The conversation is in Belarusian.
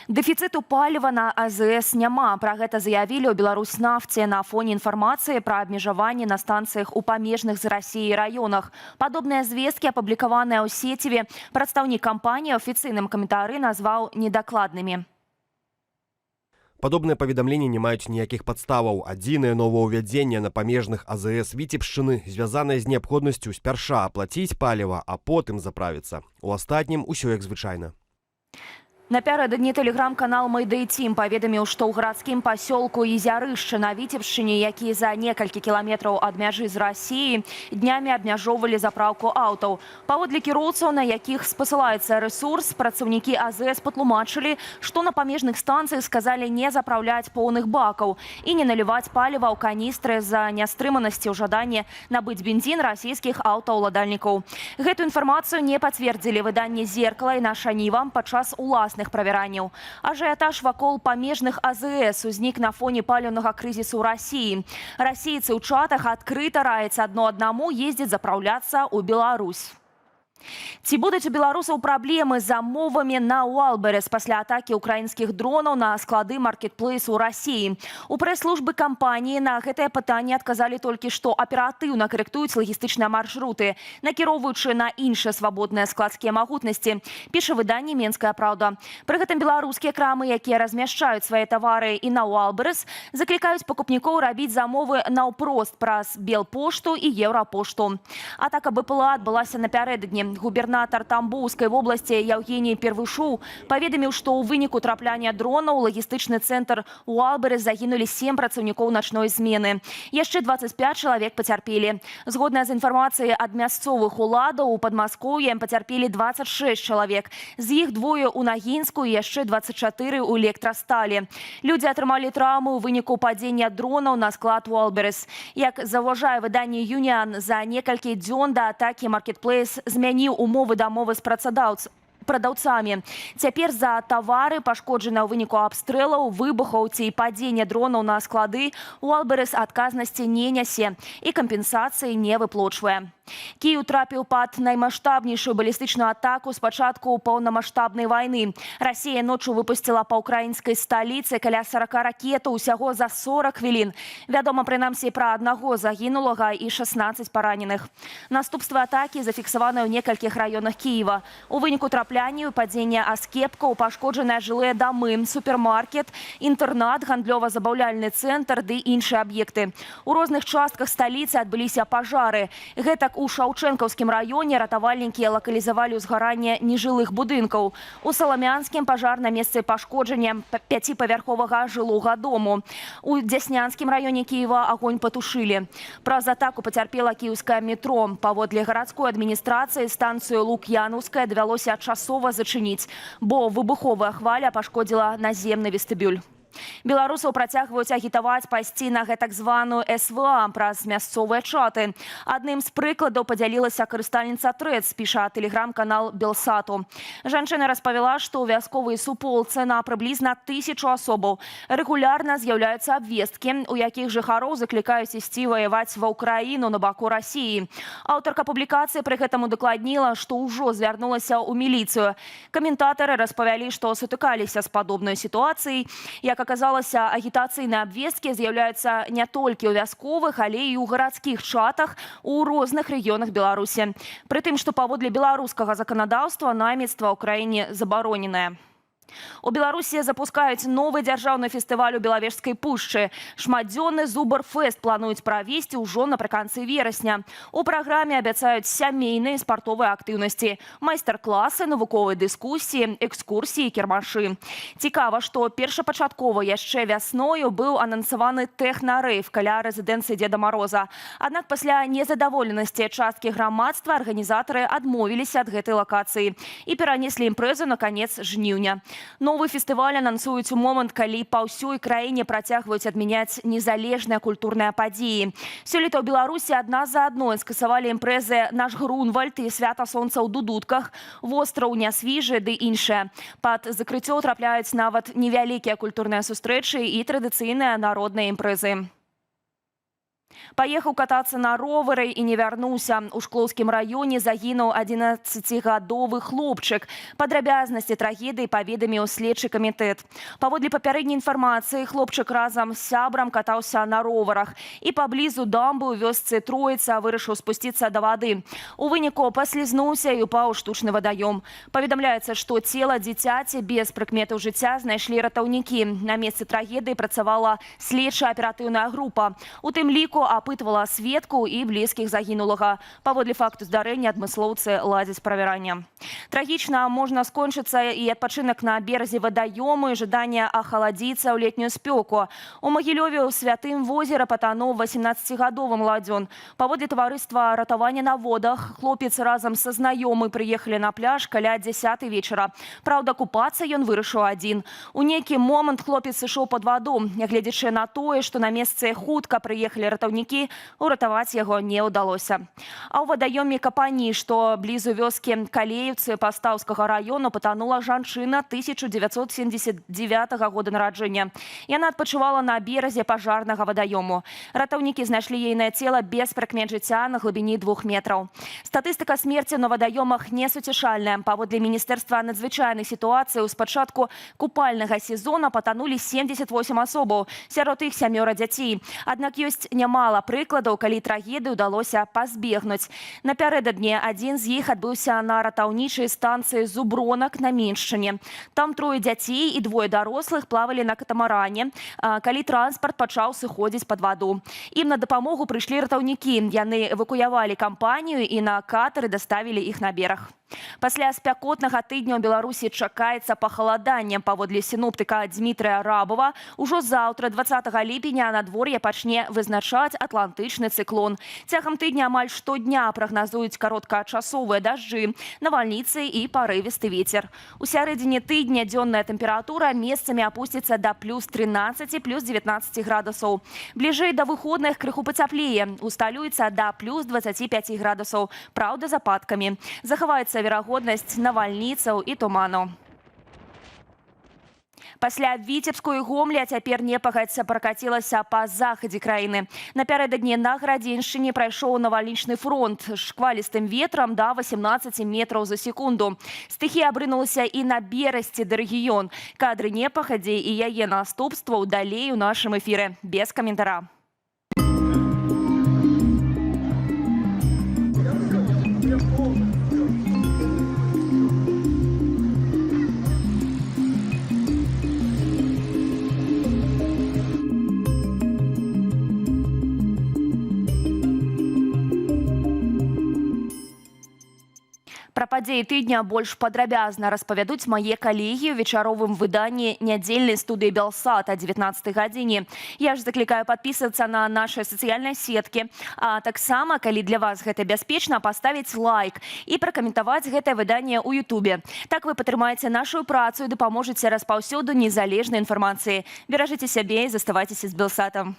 Дэфіцыту паліва на АЗС няма. Пра гэта заявілі ў Беларусьнафце на фоне інфармацыі пра абмежаванне на станцыях у памежных з Расіяй раёнах. Падобныя звесткі, апублікаваныя ў сеціве, прадстаўнік кампаніі афіцыйным каментары назваў недакладнымі. Падобныя паведамленні не маюць ніякіх падставаў. Адзінае новаўвядзенне на памежных АЗС Віцебшчыны звязанае з неабходнасцю спярша аплаціць паліва, а потым заправіцца. У астатнім усё як звычайна. Напярэдадні тэлеграм-канал Mayday Team паведаміў, што ў гарадскім пасёлку Ізярышча на Віцебшчыне, які за некалькі кіламетраў ад мяжы з Расіі, днямі абмяжоўвалі запраўку аўтаў. Паводле кіроўцаў, на якіх спасылаецца рэсурс, працаўнікі АЗС патлумачылі, што на памежных станцыях сказалі не запраўляць поўных бакаў і не наліваць паліва ў каністры з-за нястрыманасці ў жаданні набыць бензін расійскіх аўтаўладальнікаў. Гэту інфармацыю не пацвердзілі выданне «Зеркала» і «Наша Ніва» падчас уласных правяранняў. Ажыятаж вакол памежных АЗС узнік на фоне паліўнага крызісу ў Расіі. Расійцы ў чатах адкрыта раяць адно аднаму ездзіць запраўляцца ў Беларусь. Ці будуць у беларусаў праблемы з замовамі на Wildberries пасля атакі украінскіх дронаў на склады маркетплейсу ў Расіі? У прэс-службы кампаніі на гэтае пытанне адказалі толькі, што аператыўна карэктуюць лагістычныя маршруты, накіроўваючы на іншыя свабодныя складскія магутнасці, піша выданне «Менская праўда». Пры гэтым беларускія крамы, якія размяшчаюць свае тавары і на Wildberries, заклікаюць пакупнікоў рабіць замовы наўпрост праз Белпошту і Еўрапошту. Атака БПЛА адбылася напярэдадні. Губернатар Тамбоўскай вобласці Евгений Первышоў паведаміў, што ў выніку трапляння дронаў у лагістычны цэнтр Wildberries загінулі 7 працаўнікоў начной змены. Яшчэ 25 чалавек пацярпелі. Згодна з інфармацыяй ад мясцовых уладаў, у Падмаскоўі пацярпелі 26 чалавек. З іх двое ў Нагінску і яшчэ 24 ў Электрасталі. Людзі атрымалі траўмы ў выніку падзення дронаў на склад Wildberries. Як заўважае выданне «Юніан», за некалькі дзён да атакі маркетплейс змяніў умовы дамовы з прадаўцамі. Цяпер за тавары, пашкоджаныя ў выніку абстрэлаў, выбухаў ці падзення дронаў на склады, Wildberries адказнасці не нясе і кампенсацыі не выплачвае. Кіеў трапіў пад наймаштабнейшую балістычную атаку з пачатку паўнамаштабнай вайны. Расія ноччу выпусціла па ўкраінскай сталіцы каля 40 ракетаў усяго за 40 хвілін. Вядома, прынамсі, пра аднаго загінулага і 16 параненых. Наступствы атакі зафіксаваны ў некалькіх раёнах Кіева. У выніку трапляння і падзення аскепкаў пашкоджаныя жылыя дамы, супермаркет, інтэрнат, гандлёва-забаўляльны цэнтр ды іншыя аб'екты. У розных частках сталіцы адбыліся пажары. Гэтак у Шаўчэнкаўскім раёне ратавальнікі лакалізавалі ўзгаранне нежылых будынкаў. У Саламянскім пажар на месцы пашкоджання 5павярховага жылога дому. У Дзяснянскім раёне Кіева агонь патушылі. Праз атаку пацярпела кіеўскае метро. Паводле гарадской адміністрацыі станцыю Лук'янаўская давялося часова зачыніць, бо выбуховая хваля пашкодзіла наземны вестыбюль. Беларусаў працягваюць агітаваць пайсці на гэтак званую СВА праз мясцовыя чаты. Адным з прыкладаў падзялілася карыстальніца Трэц, піша тэлеграм-канал Белсату. Жанчына распавяла, што ў вясковай суполцы на прыблізна 1000 асобаў рэгулярна з'яўляюцца абвесткі, у якіх жыхароў заклікаюць ісці ваяваць ва ўкраіну на баку Расіі. Аўтарка публікацыі пры гэтым удакладніла, што ўжо звярнулася ў міліцыю. Каментатары распавялі, што сутыкаліся з падобнай сітуацыяй. Як аказалася, агітацыйныя абвесткі з'яўляюцца не толькі ў вясковых, але і ў гарадскіх чатах у розных рэгіёнах Беларусі. Прытым, што паводле беларускага заканадаўства намецтва ў краіне забароненае. У Беларусі запускаюць новы дзяржаўны фестываль у Белавежскай пушчы. Шматдзённы Зубр-фэст плануюць правесці ўжо напрыканцы верасня. У праграме абяцаюць сямейныя спартовыя актыўнасці, майстар-класы, навуковыя дыскусіі, экскурсіі, кірмашы. Цікава, што першапачаткова яшчэ вясною быў анансаваны тэхна-рэйв каля рэзідэнцыі Дзеда Мароза. Аднак пасля незадаволенасці часткі грамадства арганізатары адмовіліся ад гэтай лакацыі і перанеслі імпрэзу на канец жніўня. Новы фестываль анансуюць у момант, калі па ўсёй краіне працягваюць адмяняць незалежныя культурныя падзеі. Сёлета ў Беларусі адна за адной скасавалі імпрэзы «Наш Грунвальд» і «Свята сонца ў Дудутках», «Востраў Нясвіжы» ды іншыя. Пад закрыццё трапляюць нават невялікія культурныя сустрэчы і традыцыйныя народныя імпрэзы. Поехал кататься на ровары и не вернулся. У Шклоўскім районе загинул 11-гадовы хлопчык. Падрабязнасці трагедыі паведаміў следчы камітэт. Паводле папярэдняй інфармацыі, хлопчык разам з сябрам катаўся на роварах. І паблізу дамбы ў вёсцы Троіца вырашыў спусціцца да вады. У выніку паслізнуўся і упаў у штучны вадаём. Паведамляецца, што цела дзіцяці без прыкметаў жыцця знайшлі ратаўнікі. На месцы трагедыі працавала следча-аператыўная група. У тым ліку опытывала сведку и близких загінулага. Паводле факту здарэння адмыслоўцы ладзяць правяранне. Трагічна можна скончыцца і адпачынак на беразе вадаёму і жаданне ахаладзіцца ў летнюю спёку. У Магілёве ў Святым возера патануў 18-гадовы младзён. Паводле таварыства ратавання на водах, хлопец разам са знаёмы прыехалі на пляж каля 10 вечара. Праўда, купацца ён вырашыў адзін. У нейкі момант хлопец сышоў пад ваду. Нягледзячы на тое, што на месцы хутка прыехалі ратаўнікі, уратаваць яго не ўдалося. А ў вадаёме Капані, што блізу вёскі Калеевцы Пастаўскага району, патанула жанчына 1979 года нараджэння. Яна адпачывала на беразе пажарнага вадаёму. Ратаўнікі знайшлі ейнае цела без прыкмет жыцця на глыбіні 2 метраў. Статыстыка смерці на вадаёмах несуцішальная. Паводле Міністэрства надзвычайнай сітуацыі ў спачатку купальнага сезона патанулі 78 асобаў, сярод іх 7 дзяцей. Аднак ёсць нямала прыкладаў, калі трагедыі ўдалося пазбегнуць. Напярэдадні адзін з іх адбыўся на ратаўнічай станцыі Зубронак на Меншчыне. Там 3 дзяцей і 2 дарослых плавалі на катамаране, калі транспарт пачаў сыходзіць пад ваду. Ім на дапамогу прыйшлі ратаўнікі. Яны эвакуявалі кампанію і на катары даставілі іх на бераг. Пасля спякотнага тыдня ў Беларусі чакаецца пахаладанне. Паводле сіноптыка Дмітрыя Рабова, ужо заўтра, 20 ліпеня, надвор'е пачне вызначаць атлантычны цыклон. Цягам тыдня амаль штодня прагназуюць кароткачасовыя дажджы, навальніцы і парывісты вецер. У сярэдзіне тыдня дзённая тэмпература месцамі апусціцца да плюс 13, плюс 19 градусаў. Бліжэй да выходных крыху пацяплее, усталюецца да плюс 25 градусаў, праўда, з ападкамі. Захаваецца верагоднасць навальніцаў і туману. Пасля Віцебску і Гомлі, а цяпер непагадзь пракацілася па захадзе краіны. Напярэдадні на Градзеншчыне прайшоў навальнічны фронт шквалістым ветрам да 18 метраў за секунду. Стыхія абрынулася і на Берасці да рэгіён. Кадры непагадзі і яе наступстваў далей у нашым эфіры. Без каментара. Пра падзеі тыдня больш падрабязна распавядуць мае калегі ў вечаровым выданні нядзельнай студыі Белсат о 19 гадзіне. Я ж заклікаю падпісацца на нашыя сацыяльныя сеткі. А таксама, калі для вас гэта бяспечна, паставіць лайк і пракаментаваць гэтае выданне ў Ютубе. Так вы падтрымаеце нашу працу і дапаможаце распаўсюду незалежнай інфармацыі. Беражыце сябе і заставайцеся з Белсатам.